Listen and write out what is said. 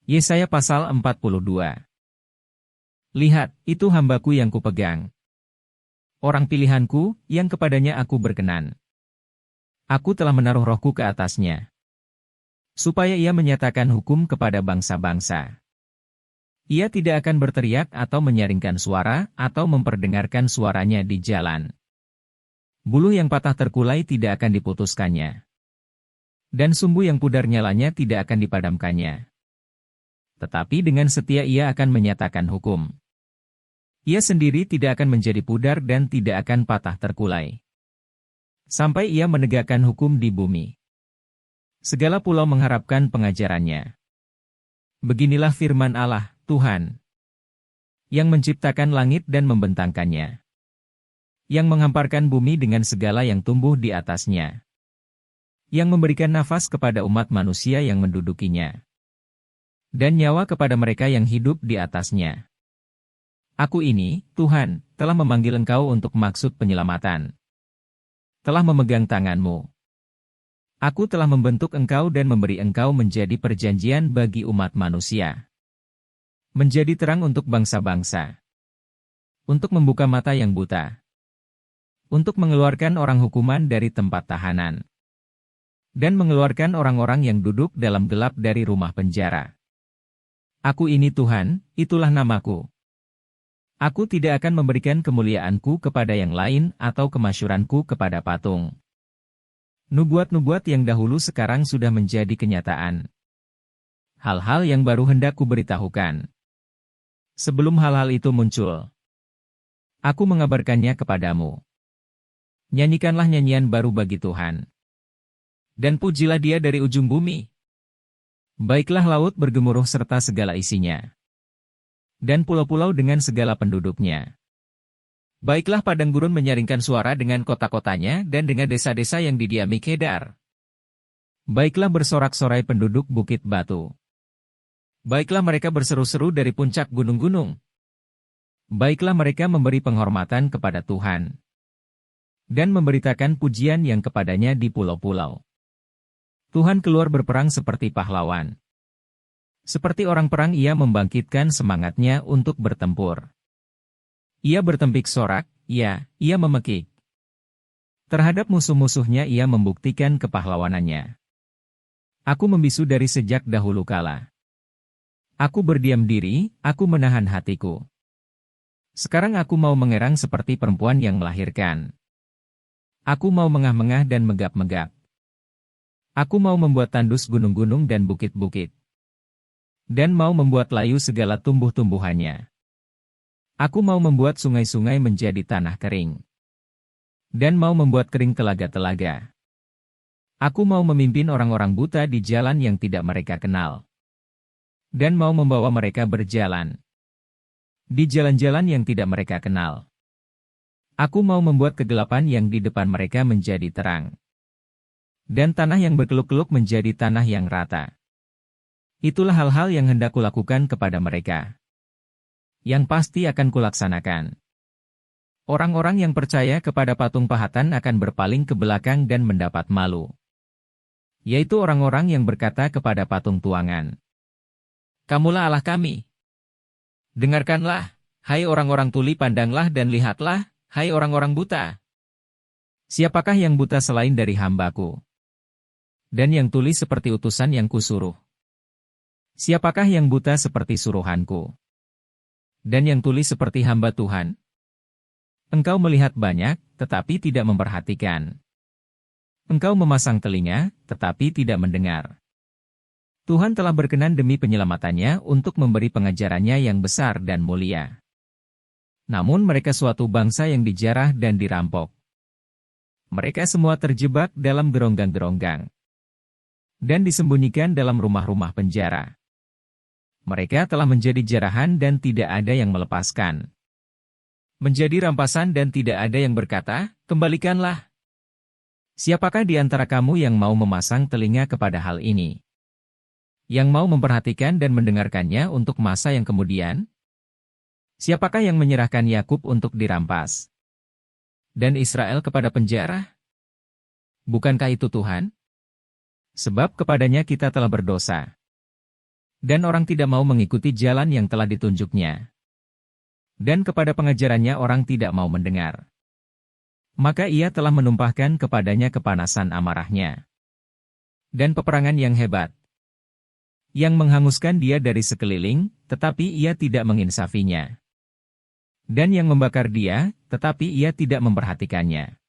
Yesaya pasal 42. Lihat, itu hambaku yang kupegang. Orang pilihanku, yang kepadanya aku berkenan. Aku telah menaruh rohku ke atasnya, supaya ia menyatakan hukum kepada bangsa-bangsa. Ia tidak akan berteriak atau menyaringkan suara, atau memperdengarkan suaranya di jalan. Buluh yang patah terkulai tidak akan diputuskannya. Dan sumbu yang pudar nyalanya tidak akan dipadamkannya. Tetapi dengan setia ia akan menyatakan hukum. Ia sendiri tidak akan menjadi pudar dan tidak akan patah terkulai. Sampai ia menegakkan hukum di bumi. Segala pulau mengharapkan pengajarannya. Beginilah firman Allah, Tuhan, yang menciptakan langit dan membentangkannya, yang menghamparkan bumi dengan segala yang tumbuh di atasnya, yang memberikan nafas kepada umat manusia yang mendudukinya, dan nyawa kepada mereka yang hidup di atasnya. Aku ini, Tuhan, telah memanggil engkau untuk maksud penyelamatan. Telah memegang tanganmu. Aku telah membentuk engkau dan memberi engkau menjadi perjanjian bagi umat manusia. Menjadi terang untuk bangsa-bangsa. Untuk membuka mata yang buta. Untuk mengeluarkan orang hukuman dari tempat tahanan. Dan mengeluarkan orang-orang yang duduk dalam gelap dari rumah penjara. Aku ini Tuhan, itulah namaku. Aku tidak akan memberikan kemuliaanku kepada yang lain atau kemasyuranku kepada patung. Nubuat-nubuat yang dahulu sekarang sudah menjadi kenyataan. Hal-hal yang baru hendak kuberitahukan. Sebelum hal-hal itu muncul, aku mengabarkannya kepadamu. Nyanyikanlah nyanyian baru bagi Tuhan. Dan pujilah Dia dari ujung bumi. Baiklah laut bergemuruh serta segala isinya. Dan pulau-pulau dengan segala penduduknya. Baiklah padang gurun menyaringkan suara dengan kota-kotanya dan dengan desa-desa yang didiami Kedar. Baiklah bersorak-sorai penduduk bukit batu. Baiklah mereka berseru-seru dari puncak gunung-gunung. Baiklah mereka memberi penghormatan kepada Tuhan. Dan memberitakan pujian yang kepadanya di pulau-pulau. Tuhan keluar berperang seperti pahlawan. Seperti orang perang ia membangkitkan semangatnya untuk bertempur. Ia bertempik sorak, ia memekik. Terhadap musuh-musuhnya ia membuktikan kepahlawanannya. Aku membisu dari sejak dahulu kala. Aku berdiam diri, aku menahan hatiku. Sekarang aku mau mengerang seperti perempuan yang melahirkan. Aku mau mengah-mengah dan megap-megap. Aku mau membuat tandus gunung-gunung dan bukit-bukit. Dan mau membuat layu segala tumbuh-tumbuhannya. Aku mau membuat sungai-sungai menjadi tanah kering. Dan mau membuat kering telaga-telaga. Aku mau memimpin orang-orang buta di jalan yang tidak mereka kenal. Dan mau membawa mereka berjalan di jalan-jalan yang tidak mereka kenal. Aku mau membuat kegelapan yang di depan mereka menjadi terang. Dan tanah yang berkeluk-keluk menjadi tanah yang rata. Itulah hal-hal yang hendak kulakukan kepada mereka. Yang pasti akan kulaksanakan. Orang-orang yang percaya kepada patung pahatan akan berpaling ke belakang dan mendapat malu. Yaitu orang-orang yang berkata kepada patung tuangan. Kamulah Allah kami. Dengarkanlah, hai orang-orang tuli, pandanglah dan lihatlah, hai orang-orang buta. Siapakah yang buta selain dari hambaku? Dan yang tuli seperti utusan yang kusuruh. Siapakah yang buta seperti suruhanku? Dan yang tuli seperti hamba Tuhan? Engkau melihat banyak, tetapi tidak memperhatikan. Engkau memasang telinga, tetapi tidak mendengar. Tuhan telah berkenan demi penyelamatannya untuk memberi pengajarannya yang besar dan mulia. Namun mereka suatu bangsa yang dijarah dan dirampok. Mereka semua terjebak dalam geronggang-geronggang. Dan disembunyikan dalam rumah-rumah penjara. Mereka telah menjadi jarahan dan tidak ada yang melepaskan. Menjadi rampasan dan tidak ada yang berkata, kembalikanlah. Siapakah di antara kamu yang mau memasang telinga kepada hal ini? Yang mau memperhatikan dan mendengarkannya untuk masa yang kemudian? Siapakah yang menyerahkan Yakub untuk dirampas? Dan Israel kepada penjara? Bukankah itu Tuhan? Sebab kepadanya kita telah berdosa. Dan orang tidak mau mengikuti jalan yang telah ditunjuknya. Dan kepada pengajarannya orang tidak mau mendengar. Maka ia telah menumpahkan kepadanya kepanasan amarahnya. Dan peperangan yang hebat. Yang menghanguskan dia dari sekeliling, tetapi ia tidak menginsafinya. Dan yang membakar dia, tetapi ia tidak memperhatikannya.